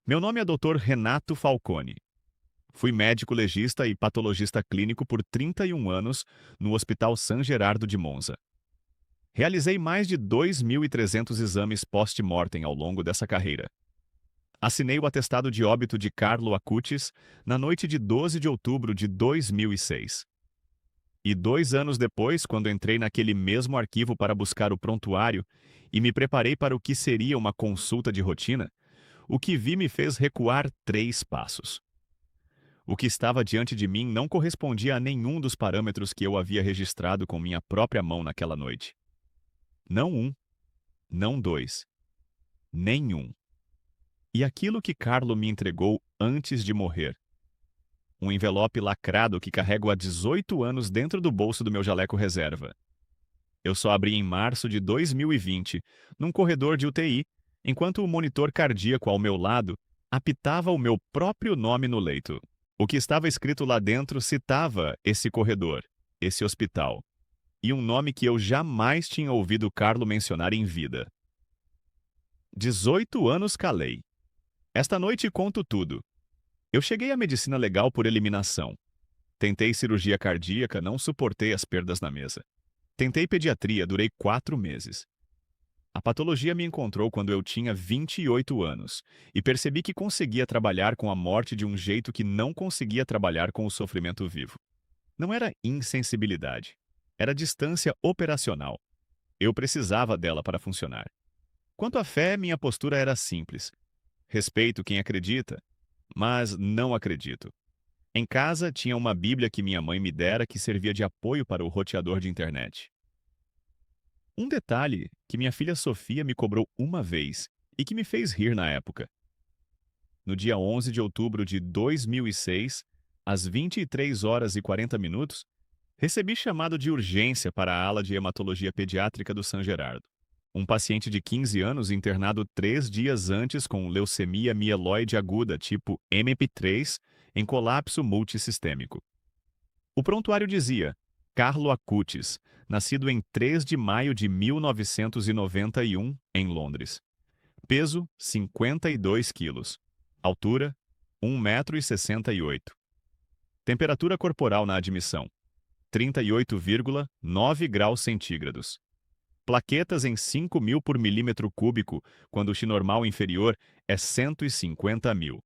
Meu nome é Dr. Renato Falcone. Fui médico legista e patologista clínico por 31 anos no Hospital San Gerardo de Monza. Realizei mais de 2.300 exames post-mortem ao longo dessa carreira. Assinei o atestado de óbito de Carlo Acutis na noite de 12 de outubro de 2006. E 2 anos depois, quando entrei naquele mesmo arquivo para buscar o prontuário e me preparei para o que seria uma consulta de rotina, o que vi me fez recuar 3 passos. O que estava diante de mim não correspondia a nenhum dos parâmetros que eu havia registrado com minha própria mão naquela noite. Não um, não dois, nenhum. E aquilo que Carlo me entregou antes de morrer. Um envelope lacrado que carrego há 18 anos dentro do bolso do meu jaleco reserva. Eu só abri em março de 2020, num corredor de UTI, enquanto o monitor cardíaco ao meu lado apitava o meu próprio nome no leito. O que estava escrito lá dentro citava esse corredor, esse hospital, e um nome que eu jamais tinha ouvido Carlo mencionar em vida. 18 anos calei. Esta noite conto tudo. Eu cheguei à medicina legal por eliminação. Tentei cirurgia cardíaca, não suportei as perdas na mesa. Tentei pediatria, durei 4 meses. A patologia me encontrou quando eu tinha 28 anos e percebi que conseguia trabalhar com a morte de um jeito que não conseguia trabalhar com o sofrimento vivo. Não era insensibilidade, era distância operacional. Eu precisava dela para funcionar. Quanto à fé, minha postura era simples. Respeito quem acredita, mas não acredito. Em casa, tinha uma Bíblia que minha mãe me dera que servia de apoio para o roteador de internet. Um detalhe que minha filha Sofia me cobrou uma vez e que me fez rir na época. No dia 11 de outubro de 2006, às 23 horas e 40 minutos, recebi chamado de urgência para a ala de hematologia pediátrica do San Gerardo. Um paciente de 15 anos internado 3 dias antes com leucemia mieloide aguda tipo MP3 em colapso multissistêmico. O prontuário dizia: Carlo Acutis, nascido em 3 de maio de 1991, em Londres. Peso: 52 quilos. Altura: 1,68 m. Temperatura corporal na admissão: 38,9 graus centígrados. Plaquetas em 5.000 por milímetro cúbico, quando o X-normal inferior é 150.000.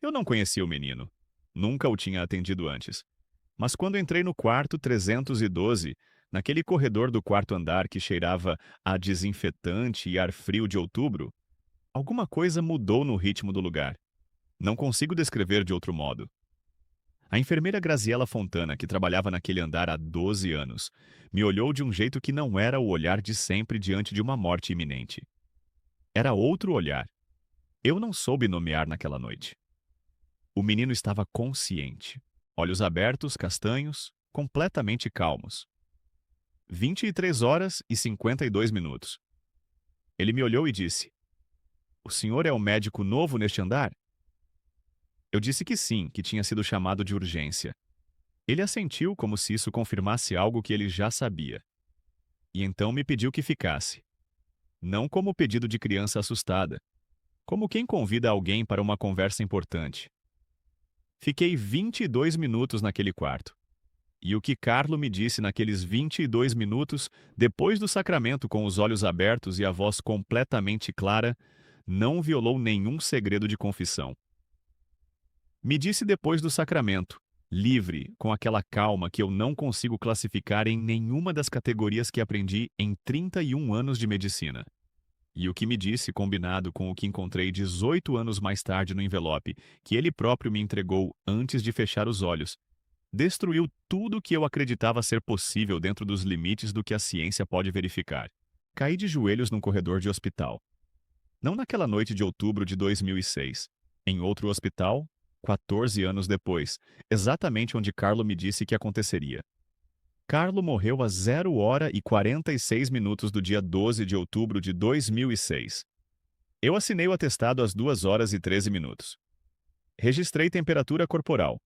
Eu não conhecia o menino. Nunca o tinha atendido antes. Mas quando entrei no quarto 312, naquele corredor do quarto andar que cheirava a desinfetante e ar frio de outubro, alguma coisa mudou no ritmo do lugar. Não consigo descrever de outro modo. A enfermeira Graziela Fontana, que trabalhava naquele andar há 12 anos, me olhou de um jeito que não era o olhar de sempre diante de uma morte iminente. Era outro olhar. Eu não soube nomear naquela noite. O menino estava consciente. Olhos abertos, castanhos, completamente calmos. 23 horas e 52 minutos. Ele me olhou e disse: O senhor é o médico novo neste andar? Eu disse que sim, que tinha sido chamado de urgência. Ele assentiu como se isso confirmasse algo que ele já sabia. E então me pediu que ficasse. Não como pedido de criança assustada, como quem convida alguém para uma conversa importante. Fiquei 22 minutos naquele quarto. E o que Carlo me disse naqueles 22 minutos, depois do sacramento com os olhos abertos e a voz completamente clara, não violou nenhum segredo de confissão. Me disse depois do sacramento, livre, com aquela calma que eu não consigo classificar em nenhuma das categorias que aprendi em 31 anos de medicina. E o que me disse, combinado com o que encontrei 18 anos mais tarde no envelope, que ele próprio me entregou antes de fechar os olhos, destruiu tudo o que eu acreditava ser possível dentro dos limites do que a ciência pode verificar. Caí de joelhos num corredor de hospital. Não naquela noite de outubro de 2006. Em outro hospital, 14 anos depois, exatamente onde Carlo me disse que aconteceria. Carlo morreu às 0 hora e 46 minutos do dia 12 de outubro de 2006. Eu assinei o atestado às 2 horas e 13 minutos. Registrei temperatura corporal: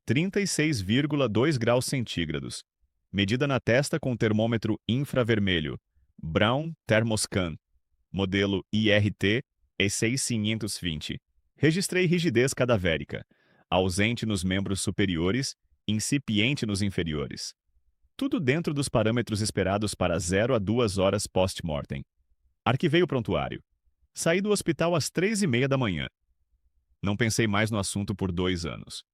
36,2 graus centígrados. Medida na testa com termômetro infravermelho, Brown Thermoscan, modelo IRT E6520. Registrei rigidez cadavérica, ausente nos membros superiores, incipiente nos inferiores. Tudo dentro dos parâmetros esperados para 0 a 2 horas post-mortem. Arquivei o prontuário. Saí do hospital às 3h30 da manhã. Não pensei mais no assunto por 2 anos.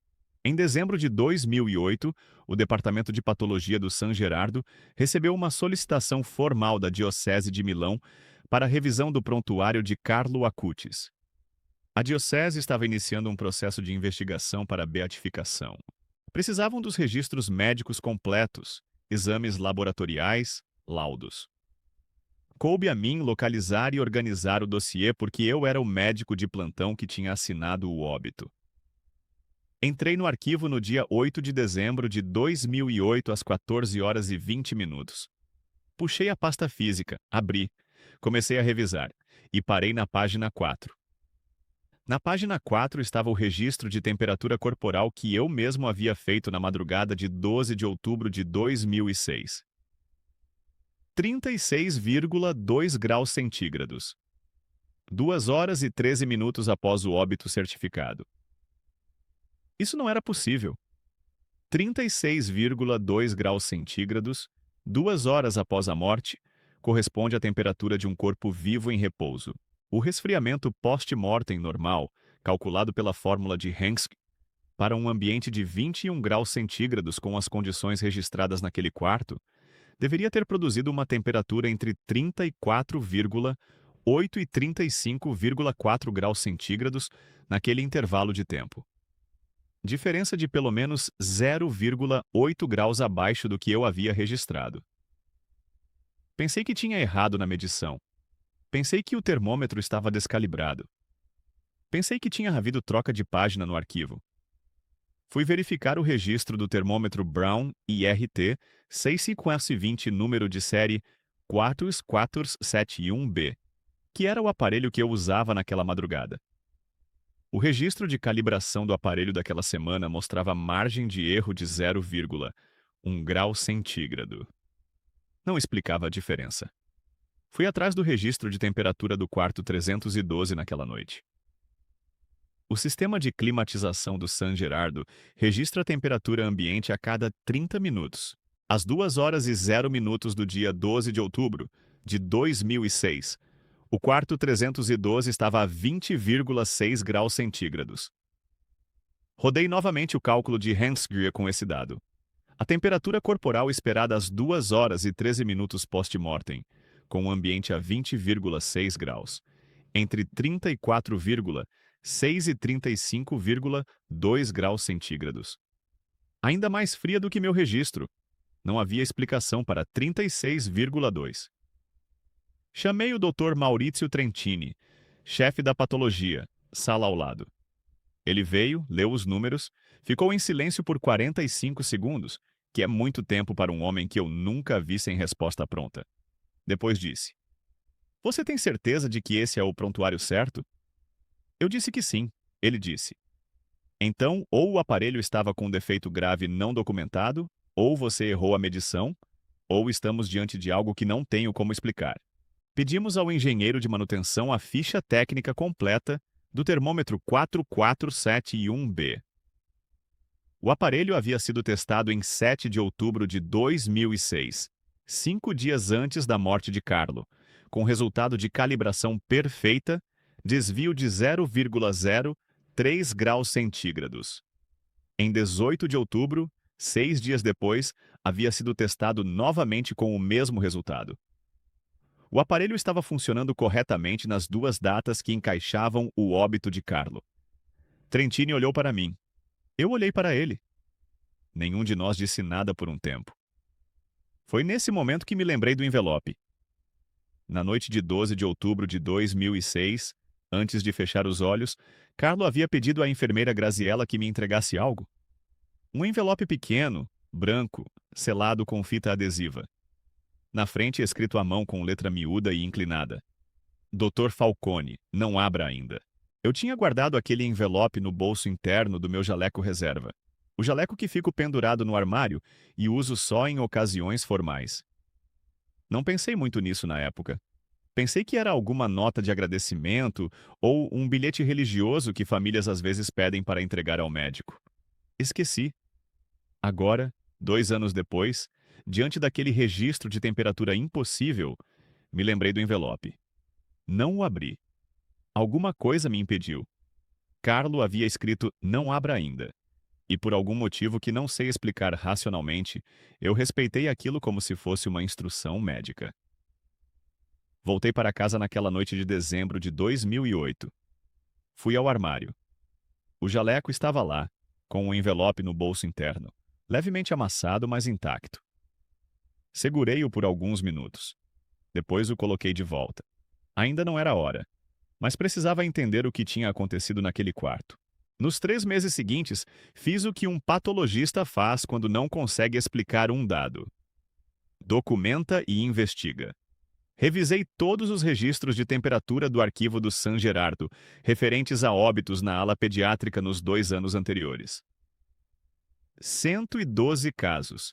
Em dezembro de 2008, o Departamento de Patologia do San Gerardo recebeu uma solicitação formal da Diocese de Milão para a revisão do prontuário de Carlo Acutis. A Diocese estava iniciando um processo de investigação para a beatificação. Precisavam dos registros médicos completos, exames laboratoriais, laudos. Coube a mim localizar e organizar o dossiê porque eu era o médico de plantão que tinha assinado o óbito. Entrei no arquivo no dia 8 de dezembro de 2008 às 14h20. Puxei a pasta física, abri, comecei a revisar e parei na página 4. Na página 4 estava o registro de temperatura corporal que eu mesmo havia feito na madrugada de 12 de outubro de 2006. 36,2 graus centígrados. 2 horas e 13 minutos após o óbito certificado. Isso não era possível. 36,2 graus centígrados, 2 horas após a morte, corresponde à temperatura de um corpo vivo em repouso. O resfriamento post-mortem normal, calculado pela fórmula de Hensky, para um ambiente de 21 graus centígrados com as condições registradas naquele quarto, deveria ter produzido uma temperatura entre 34,8 e 35,4 graus centígrados naquele intervalo de tempo. Diferença de pelo menos 0,8 graus abaixo do que eu havia registrado. Pensei que tinha errado na medição. Pensei que o termômetro estava descalibrado. Pensei que tinha havido troca de página no arquivo. Fui verificar o registro do termômetro Brown IRT 65S20 número de série 44471B, que era o aparelho que eu usava naquela madrugada. O registro de calibração do aparelho daquela semana mostrava margem de erro de 0,1 grau centígrado. Não explicava a diferença. Fui atrás do registro de temperatura do quarto 312 naquela noite. O sistema de climatização do San Gerardo registra a temperatura ambiente a cada 30 minutos. Às 2 horas e 0 minutos do dia 12 de outubro de 2006, o quarto 312 estava a 20,6 graus centígrados. Rodei novamente o cálculo de Hensky com esse dado. A temperatura corporal esperada às 2 horas e 13 minutos post-mortem, com o ambiente a 20,6 graus, entre 34,6 e 35,2 graus centígrados. Ainda mais fria do que meu registro. Não havia explicação para 36,2. Chamei o Dr. Maurizio Trentini, chefe da patologia, sala ao lado. Ele veio, leu os números, ficou em silêncio por 45 segundos, que é muito tempo para um homem que eu nunca vi sem resposta pronta. Depois disse: "Você tem certeza de que esse é o prontuário certo?" Eu disse que sim. Ele disse: "Então, ou o aparelho estava com um defeito grave não documentado, ou você errou a medição, ou estamos diante de algo que não tenho como explicar." Pedimos ao engenheiro de manutenção a ficha técnica completa do termômetro 4471B. O aparelho havia sido testado em 7 de outubro de 2006, 5 dias antes da morte de Carlo, com resultado de calibração perfeita, desvio de 0,03 graus centígrados. Em 18 de outubro, 6 dias depois, havia sido testado novamente com o mesmo resultado. O aparelho estava funcionando corretamente nas 2 datas que encaixavam o óbito de Carlo. Trentini olhou para mim. Eu olhei para ele. Nenhum de nós disse nada por um tempo. Foi nesse momento que me lembrei do envelope. Na noite de 12 de outubro de 2006, antes de fechar os olhos, Carlo havia pedido à enfermeira Graziella que me entregasse algo. Um envelope pequeno, branco, selado com fita adesiva. Na frente, escrito à mão com letra miúda e inclinada: Dr. Falcone, não abra ainda. Eu tinha guardado aquele envelope no bolso interno do meu jaleco reserva. O jaleco que fico pendurado no armário e uso só em ocasiões formais. Não pensei muito nisso na época. Pensei que era alguma nota de agradecimento ou um bilhete religioso que famílias às vezes pedem para entregar ao médico. Esqueci. Agora, 2 anos depois, diante daquele registro de temperatura impossível, me lembrei do envelope. Não o abri. Alguma coisa me impediu. Carlo havia escrito "não abra ainda". E por algum motivo que não sei explicar racionalmente, eu respeitei aquilo como se fosse uma instrução médica. Voltei para casa naquela noite de dezembro de 2008. Fui ao armário. O jaleco estava lá, com um envelope no bolso interno, levemente amassado, mas intacto. Segurei-o por alguns minutos. Depois o coloquei de volta. Ainda não era hora, mas precisava entender o que tinha acontecido naquele quarto. Nos 3 meses seguintes, fiz o que um patologista faz quando não consegue explicar um dado. Documenta e investiga. Revisei todos os registros de temperatura do arquivo do San Gerardo, referentes a óbitos na ala pediátrica nos 2 anos anteriores. 112 casos.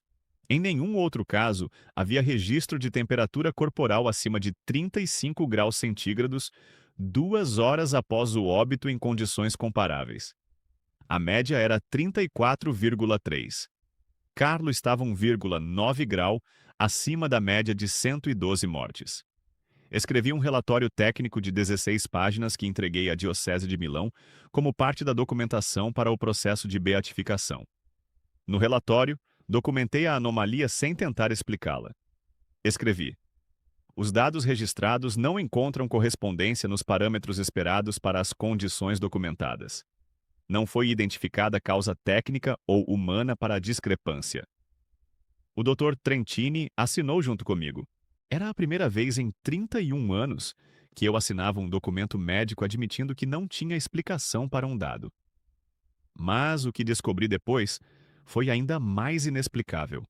Em nenhum outro caso havia registro de temperatura corporal acima de 35 graus centígrados 2 horas após o óbito em condições comparáveis. A média era 34,3. Carlo estava 1,9 grau acima da média de 112 mortes. Escrevi um relatório técnico de 16 páginas que entreguei à Diocese de Milão como parte da documentação para o processo de beatificação. No relatório, documentei a anomalia sem tentar explicá-la. Escrevi: os dados registrados não encontram correspondência nos parâmetros esperados para as condições documentadas. Não foi identificada causa técnica ou humana para a discrepância. O Dr. Trentini assinou junto comigo. Era a primeira vez em 31 anos que eu assinava um documento médico admitindo que não tinha explicação para um dado. Mas o que descobri depois foi ainda mais inexplicável.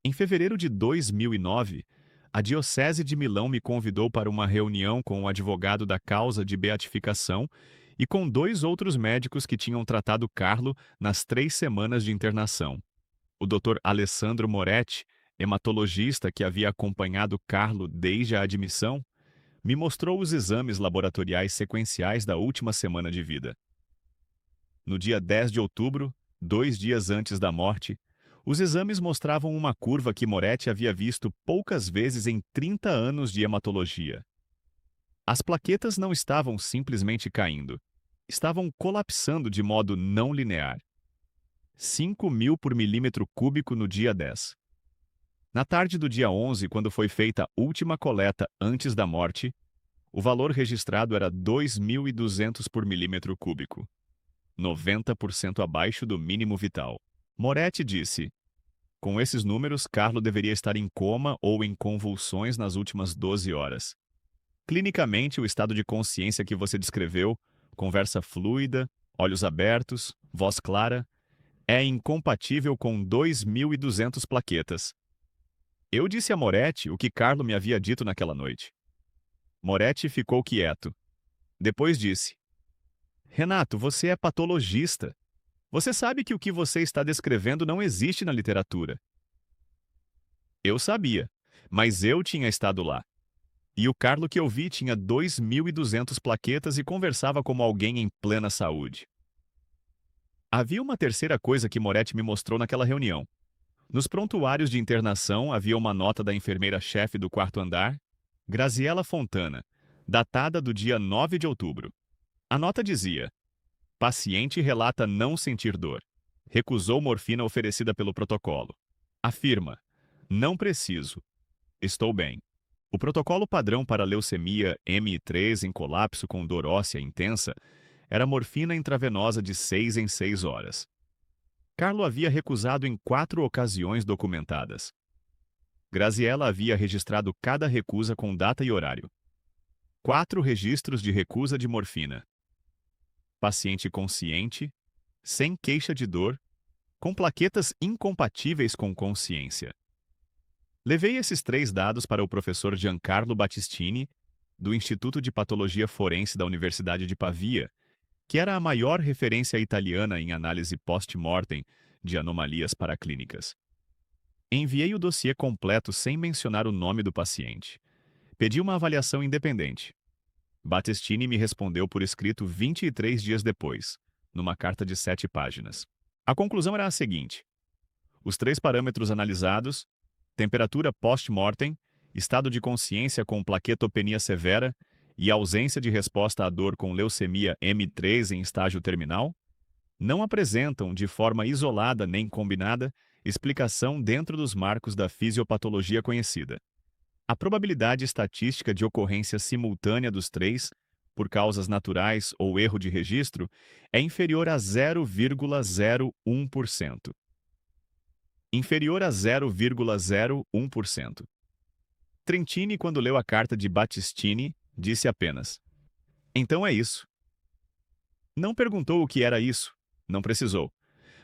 Em fevereiro de 2009, a Diocese de Milão me convidou para uma reunião com o advogado da causa de beatificação e com 2 outros médicos que tinham tratado Carlo nas 3 semanas de internação. O Dr. Alessandro Moretti, hematologista que havia acompanhado Carlo desde a admissão, me mostrou os exames laboratoriais sequenciais da última semana de vida. No dia 10 de outubro, 2 dias antes da morte, os exames mostravam uma curva que Moretti havia visto poucas vezes em 30 anos de hematologia. As plaquetas não estavam simplesmente caindo, estavam colapsando de modo não linear. 5.000 por milímetro cúbico no dia 10. Na tarde do dia 11, quando foi feita a última coleta antes da morte, o valor registrado era 2.200 por milímetro cúbico, 90% abaixo do mínimo vital. Moretti disse: com esses números, Carlo deveria estar em coma ou em convulsões nas últimas 12 horas. Clinicamente, o estado de consciência que você descreveu, conversa fluida, olhos abertos, voz clara, é incompatível com 2.200 plaquetas. Eu disse a Moretti o que Carlo me havia dito naquela noite. Moretti ficou quieto. Depois disse: Renato, você é patologista. Você sabe que o que você está descrevendo não existe na literatura. Eu sabia, mas eu tinha estado lá. E o Carlo que eu vi tinha 2.200 plaquetas e conversava como alguém em plena saúde. Havia uma terceira coisa que Moretti me mostrou naquela reunião. Nos prontuários de internação havia uma nota da enfermeira-chefe do 4º andar, Graziella Fontana, datada do dia 9 de outubro. A nota dizia: paciente relata não sentir dor. Recusou morfina oferecida pelo protocolo. Afirma: não preciso. Estou bem. O protocolo padrão para leucemia M3 em colapso com dor óssea intensa era morfina intravenosa de 6 em 6 horas. Carlo havia recusado em 4 ocasiões documentadas. Graziella havia registrado cada recusa com data e horário. 4 registros de recusa de morfina. Paciente consciente, sem queixa de dor, com plaquetas incompatíveis com consciência. Levei esses 3 dados para o professor Giancarlo Battistini, do Instituto de Patologia Forense da Universidade de Pavia, que era a maior referência italiana em análise post-mortem de anomalias paraclínicas. Enviei o dossiê completo sem mencionar o nome do paciente. Pedi uma avaliação independente. Battistini me respondeu por escrito 23 dias depois, numa carta de 7 páginas. A conclusão era a seguinte: os 3 parâmetros analisados, temperatura post-mortem, estado de consciência com plaquetopenia severa e ausência de resposta à dor com leucemia M3 em estágio terminal, não apresentam, de forma isolada nem combinada, explicação dentro dos marcos da fisiopatologia conhecida. A probabilidade estatística de ocorrência simultânea dos 3, por causas naturais ou erro de registro, é inferior a 0,01%. Inferior a 0,01%. Trentini, quando leu a carta de Battistini, disse apenas: "Então é isso." Não perguntou o que era isso. Não precisou.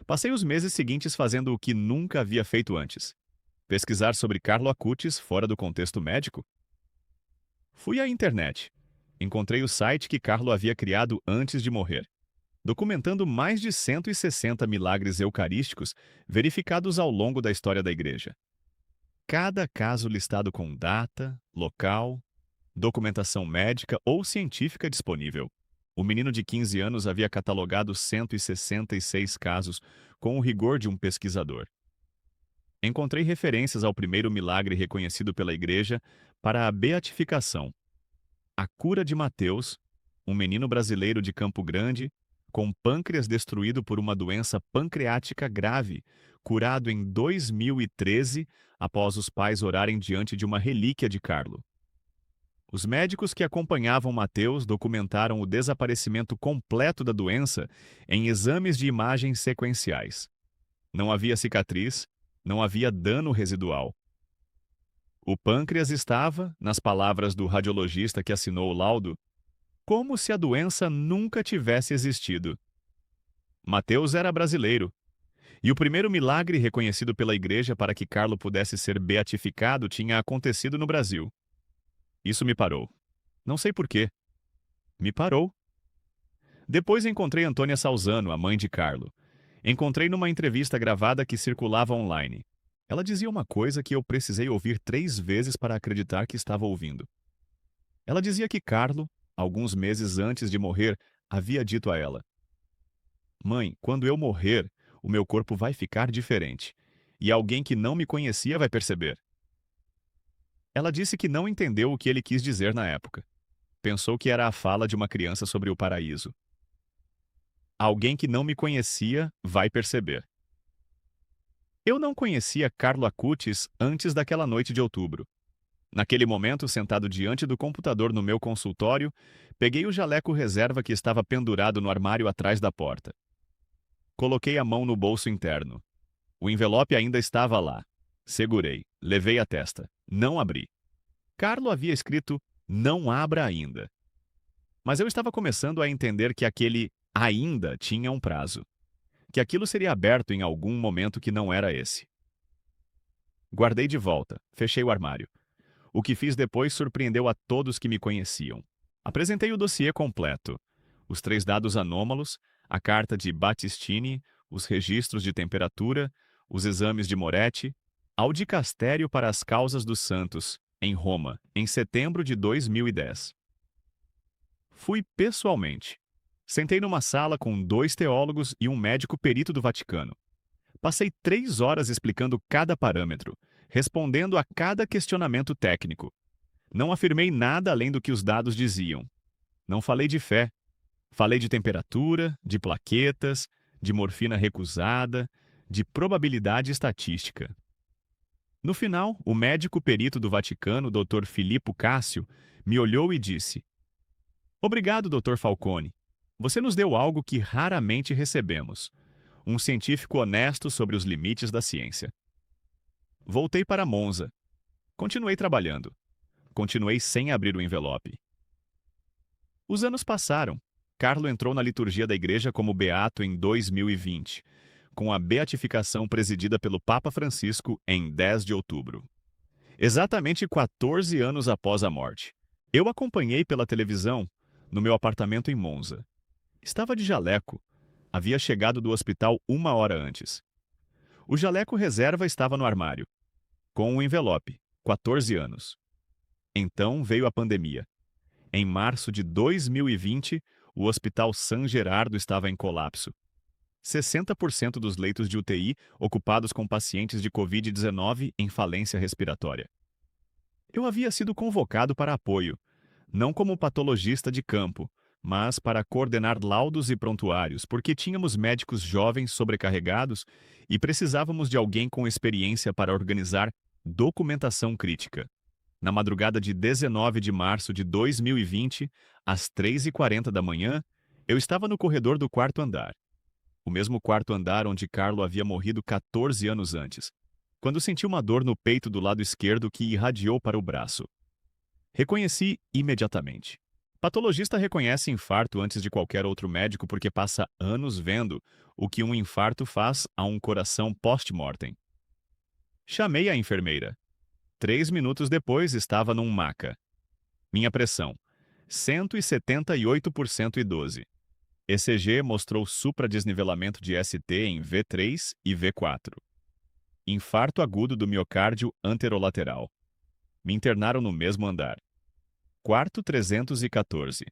Passei os meses seguintes fazendo o que nunca havia feito antes: pesquisar sobre Carlo Acutis fora do contexto médico. Fui à internet. Encontrei o site que Carlo havia criado antes de morrer, documentando mais de 160 milagres eucarísticos verificados ao longo da história da Igreja. Cada caso listado com data, local, documentação médica ou científica disponível. O menino de 15 anos havia catalogado 166 casos com o rigor de um pesquisador. Encontrei referências ao primeiro milagre reconhecido pela Igreja para a beatificação: a cura de Mateus, um menino brasileiro de Campo Grande, com pâncreas destruído por uma doença pancreática grave, curado em 2013 após os pais orarem diante de uma relíquia de Carlo. Os médicos que acompanhavam Mateus documentaram o desaparecimento completo da doença em exames de imagens sequenciais. Não havia cicatriz, não havia dano residual. O pâncreas estava, nas palavras do radiologista que assinou o laudo, como se a doença nunca tivesse existido. Mateus era brasileiro, e o primeiro milagre reconhecido pela Igreja para que Carlo pudesse ser beatificado tinha acontecido no Brasil. Isso me parou. Não sei por quê. Me parou. Depois encontrei Antônia Salzano, a mãe de Carlo. Encontrei numa entrevista gravada que circulava online. Ela dizia uma coisa que eu precisei ouvir 3 vezes para acreditar que estava ouvindo. Ela dizia que Carlo, alguns meses antes de morrer, havia dito a ela: "Mãe, quando eu morrer, o meu corpo vai ficar diferente, e alguém que não me conhecia vai perceber." Ela disse que não entendeu o que ele quis dizer na época. Pensou que era a fala de uma criança sobre o paraíso. Alguém que não me conhecia vai perceber. Eu não conhecia Carlo Acutis antes daquela noite de outubro. Naquele momento, sentado diante do computador no meu consultório, peguei o jaleco reserva que estava pendurado no armário atrás da porta. Coloquei a mão no bolso interno. O envelope ainda estava lá. Segurei, levei à testa. Não abri. Carlo havia escrito: "Não abra ainda." Mas eu estava começando a entender que aquele ainda tinha um prazo. Que aquilo seria aberto em algum momento que não era esse. Guardei de volta, fechei o armário. O que fiz depois surpreendeu a todos que me conheciam. Apresentei o dossiê completo: os 3 dados anômalos, a carta de Battistini, os registros de temperatura, os exames de Moretti, ao dicastério para as causas dos santos, em Roma, em setembro de 2010. Fui pessoalmente. Sentei numa sala com 2 teólogos e um médico perito do Vaticano. Passei 3 horas explicando cada parâmetro, respondendo a cada questionamento técnico. Não afirmei nada além do que os dados diziam. Não falei de fé. Falei de temperatura, de plaquetas, de morfina recusada, de probabilidade estatística. No final, o médico perito do Vaticano, Dr. Filippo Cássio, me olhou e disse: "Obrigado, Dr. Falcone. Você nos deu algo que raramente recebemos: um científico honesto sobre os limites da ciência." Voltei para Monza. Continuei trabalhando. Continuei sem abrir o envelope. Os anos passaram. Carlo entrou na liturgia da Igreja como beato em 2020, com a beatificação presidida pelo Papa Francisco em 10 de outubro. Exatamente 14 anos após a morte. Eu acompanhei pela televisão, no meu apartamento em Monza. Estava de jaleco. Havia chegado do hospital 1 hora antes. O jaleco reserva estava no armário, com um envelope, 14 anos. Então veio a pandemia. Em março de 2020, o Hospital San Gerardo estava em colapso. 60% dos leitos de UTI ocupados com pacientes de Covid-19 em falência respiratória. Eu havia sido convocado para apoio, não como patologista de campo, mas para coordenar laudos e prontuários, porque tínhamos médicos jovens sobrecarregados e precisávamos de alguém com experiência para organizar documentação crítica. Na madrugada de 19 de março de 2020, às 3h40 da manhã, eu estava no corredor do quarto andar. O mesmo quarto andar onde Carlo havia morrido 14 anos antes, quando senti uma dor no peito do lado esquerdo que irradiou para o braço. Reconheci imediatamente. Patologista reconhece infarto antes de qualquer outro médico porque passa anos vendo o que um infarto faz a um coração post-mortem. Chamei a enfermeira. 3 minutos depois estava num maca. Minha pressão, 178 por 112. ECG mostrou supradesnivelamento de ST em V3 e V4. Infarto agudo do miocárdio anterolateral. Me internaram no mesmo andar. Quarto 314.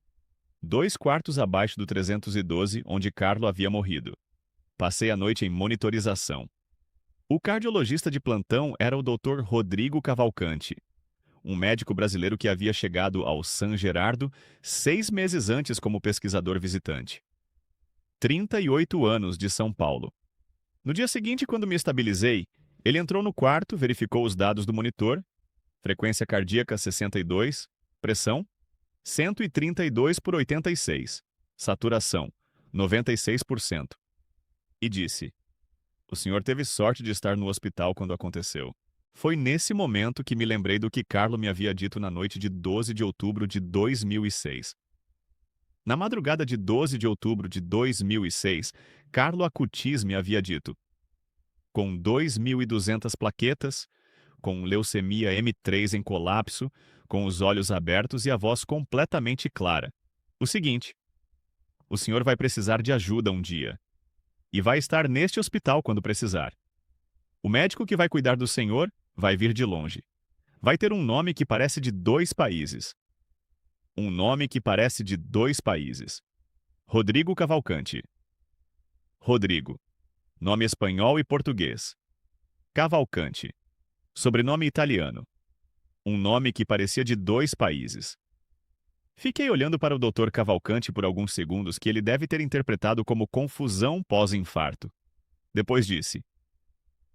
2 quartos abaixo do 312, onde Carlo havia morrido. Passei a noite em monitorização. O cardiologista de plantão era o Dr. Rodrigo Cavalcante, um médico brasileiro que havia chegado ao San Gerardo 6 meses antes como pesquisador visitante. 38 anos de São Paulo. No dia seguinte, quando me estabilizei, ele entrou no quarto, verificou os dados do monitor, frequência cardíaca 62, pressão 132 por 86, saturação 96%, e disse: "O senhor teve sorte de estar no hospital quando aconteceu." Foi nesse momento que me lembrei do que Carlo me havia dito na noite de 12 de outubro de 2006. Na madrugada de 12 de outubro de 2006, Carlo Acutis me havia dito: "Com 2.200 plaquetas, com leucemia M3 em colapso, com os olhos abertos e a voz completamente clara. O seguinte: o senhor vai precisar de ajuda um dia. E vai estar neste hospital quando precisar. O médico que vai cuidar do senhor vai vir de longe. Vai ter um nome que parece de 2 países. Um nome que parece de 2 países. Rodrigo Cavalcante." Rodrigo. Nome espanhol e português. Cavalcante. Sobrenome italiano. Um nome que parecia de 2 países. Fiquei olhando para o Dr. Cavalcante por alguns segundos que ele deve ter interpretado como confusão pós-infarto. Depois disse: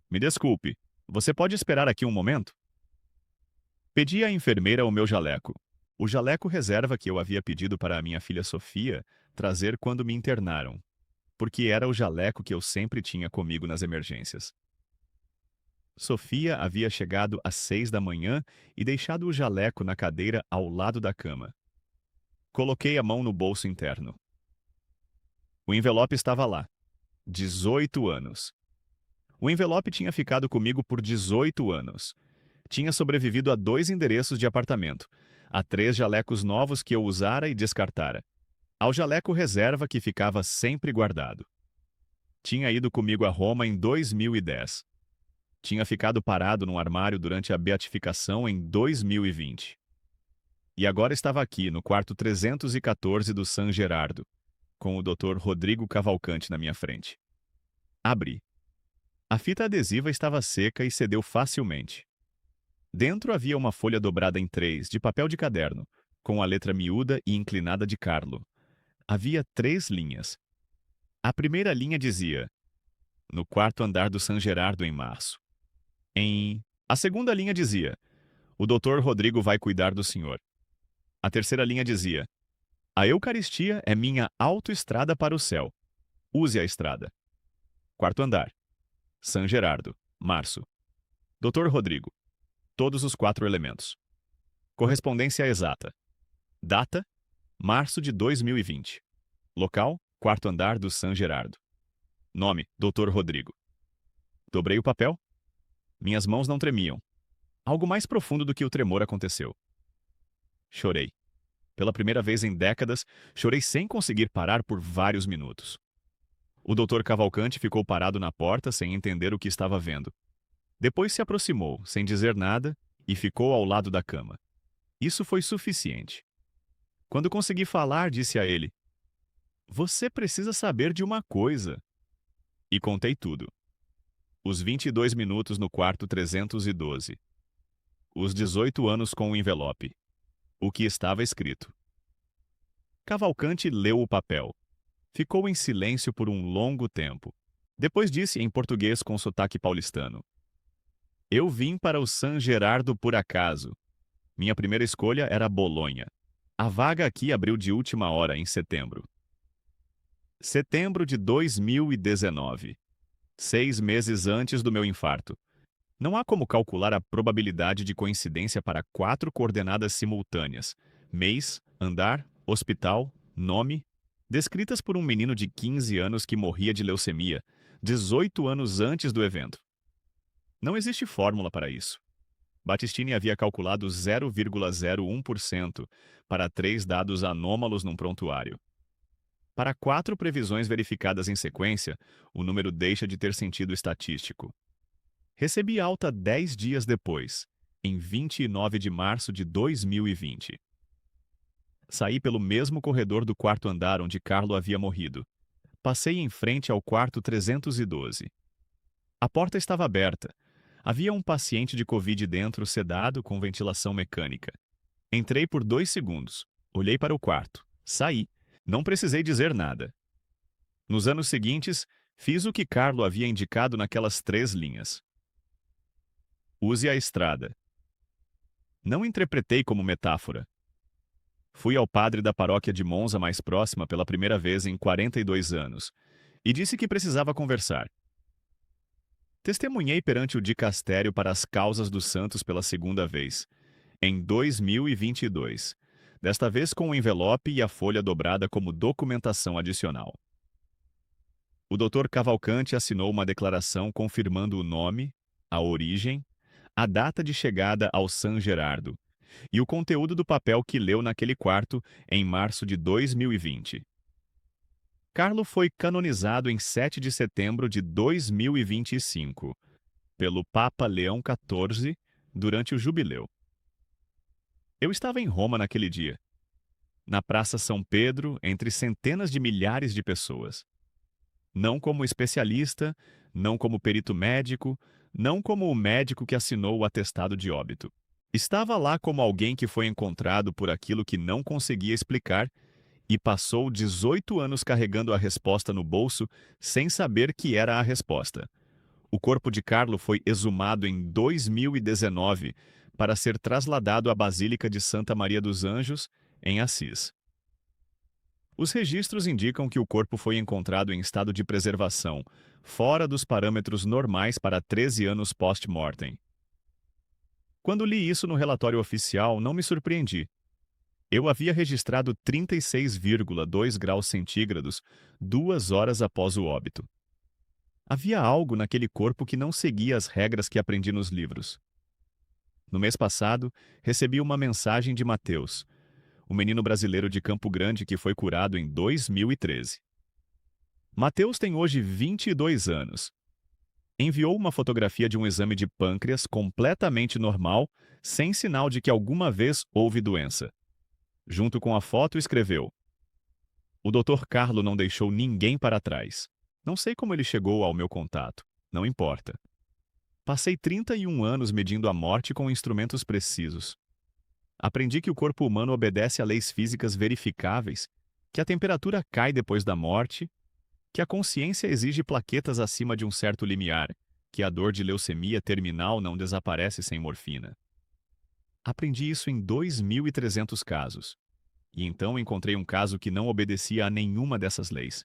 "Me desculpe, você pode esperar aqui um momento?" Pedi à enfermeira o meu jaleco. O jaleco reserva que eu havia pedido para a minha filha Sofia trazer quando me internaram, porque era o jaleco que eu sempre tinha comigo nas emergências. Sofia havia chegado às 6 da manhã e deixado o jaleco na cadeira ao lado da cama. Coloquei a mão no bolso interno. O envelope estava lá. 18 anos. O envelope tinha ficado comigo por 18 anos. Tinha sobrevivido a 2 endereços de apartamento, a 3 jalecos novos que eu usara e descartara, ao jaleco reserva que ficava sempre guardado. Tinha ido comigo a Roma em 2010. Tinha ficado parado num armário durante a beatificação em 2020. E agora estava aqui, no quarto 314 do San Gerardo, com o Dr. Rodrigo Cavalcante na minha frente. Abri. A fita adesiva estava seca e cedeu facilmente. Dentro havia uma folha dobrada em 3, de papel de caderno, com a letra miúda e inclinada de Carlo. Havia 3 linhas. A primeira linha dizia: "No quarto andar do San Gerardo em março." A segunda linha dizia: "O Dr. Rodrigo vai cuidar do senhor." A terceira linha dizia: "A Eucaristia é minha autoestrada para o céu. Use a estrada." Quarto andar. San Gerardo, março. Dr. Rodrigo. Todos os 4 elementos. Correspondência exata. Data: março de 2020. Local: quarto andar do San Gerardo. Nome: Dr. Rodrigo. Dobrei o papel. Minhas mãos não tremiam. Algo mais profundo do que o tremor aconteceu. Chorei. Pela primeira vez em décadas, chorei sem conseguir parar por vários minutos. O Dr. Cavalcante ficou parado na porta sem entender o que estava vendo. Depois se aproximou, sem dizer nada, e ficou ao lado da cama. Isso foi suficiente. Quando consegui falar, disse a ele: Você precisa saber de uma coisa. E contei tudo. Os 22 minutos no quarto 312. Os 18 anos com o envelope. O que estava escrito. Cavalcante leu o papel. Ficou em silêncio por um longo tempo. Depois disse em português com sotaque paulistano: Eu vim para o San Gerardo por acaso. Minha primeira escolha era Bolonha. A vaga aqui abriu de última hora, em setembro. Setembro de 2019. 6 meses antes do meu infarto. Não há como calcular a probabilidade de coincidência para 4 coordenadas simultâneas: mês, andar, hospital, nome, descritas por um menino de 15 anos que morria de leucemia, 18 anos antes do evento. Não existe fórmula para isso. Battistini havia calculado 0,01% para 3 dados anômalos num prontuário. Para 4 previsões verificadas em sequência, o número deixa de ter sentido estatístico. Recebi alta 10 dias depois, em 29 de março de 2020. Saí pelo mesmo corredor do quarto andar onde Carlo havia morrido. Passei em frente ao quarto 312. A porta estava aberta. Havia um paciente de Covid dentro, sedado, com ventilação mecânica. Entrei por 2 segundos. Olhei para o quarto. Saí. Não precisei dizer nada. Nos anos seguintes, fiz o que Carlo havia indicado naquelas 3 linhas. Use a estrada. Não interpretei como metáfora. Fui ao padre da paróquia de Monza mais próxima pela primeira vez em 42 anos e disse que precisava conversar. Testemunhei perante o dicastério para as causas dos santos pela segunda vez, em 2022, desta vez com o envelope e a folha dobrada como documentação adicional. O Dr. Cavalcante assinou uma declaração confirmando o nome, a origem, a data de chegada ao San Gerardo e o conteúdo do papel que leu naquele quarto em março de 2020. Carlo foi canonizado em 7 de setembro de 2025 pelo Papa Leão XIV durante o jubileu. Eu estava em Roma naquele dia, na Praça São Pedro, entre centenas de milhares de pessoas. Não como especialista, não como perito médico, não como o médico que assinou o atestado de óbito. Estava lá como alguém que foi encontrado por aquilo que não conseguia explicar e passou 18 anos carregando a resposta no bolso sem saber que era a resposta. O corpo de Carlo foi exumado em 2019 para ser trasladado à Basílica de Santa Maria dos Anjos, em Assis. Os registros indicam que o corpo foi encontrado em estado de preservação, fora dos parâmetros normais para 13 anos post-mortem. Quando li isso no relatório oficial, não me surpreendi. Eu havia registrado 36,2 graus centígrados 2 horas após o óbito. Havia algo naquele corpo que não seguia as regras que aprendi nos livros. No mês passado, recebi uma mensagem de Mateus, o menino brasileiro de Campo Grande que foi curado em 2013. Mateus tem hoje 22 anos. Enviou uma fotografia de um exame de pâncreas completamente normal, sem sinal de que alguma vez houve doença. Junto com a foto, escreveu: O Dr. Carlo não deixou ninguém para trás. Não sei como ele chegou ao meu contato. Não importa. Passei 31 anos medindo a morte com instrumentos precisos. Aprendi que o corpo humano obedece a leis físicas verificáveis, que a temperatura cai depois da morte, que a consciência exige plaquetas acima de um certo limiar, que a dor de leucemia terminal não desaparece sem morfina. Aprendi isso em 2.300 casos. E então encontrei um caso que não obedecia a nenhuma dessas leis.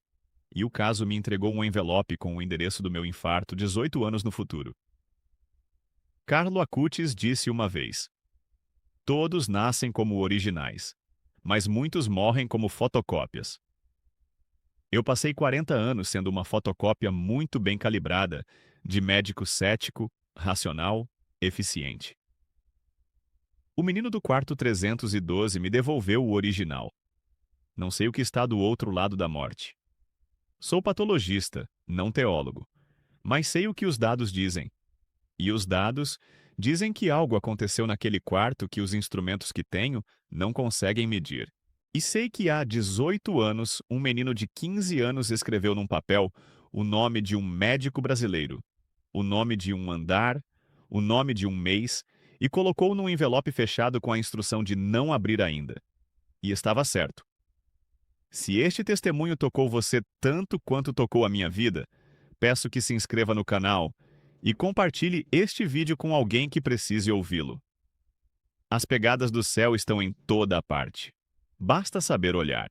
E o caso me entregou um envelope com o endereço do meu infarto 18 anos no futuro. Carlo Acutis disse uma vez: Todos nascem como originais, mas muitos morrem como fotocópias. Eu passei 40 anos sendo uma fotocópia muito bem calibrada, de médico cético, racional, eficiente. O menino do quarto 312 me devolveu o original. Não sei o que está do outro lado da morte. Sou patologista, não teólogo, mas sei o que os dados dizem. E os dados Dizem que algo aconteceu naquele quarto que os instrumentos que tenho não conseguem medir. E sei que há 18 anos, um menino de 15 anos escreveu num papel o nome de um médico brasileiro, o nome de um andar, o nome de um mês e colocou num envelope fechado com a instrução de não abrir ainda. E estava certo. Se este testemunho tocou você tanto quanto tocou a minha vida, peço que se inscreva no canal e compartilhe este vídeo com alguém que precise ouvi-lo. As pegadas do céu estão em toda a parte. Basta saber olhar.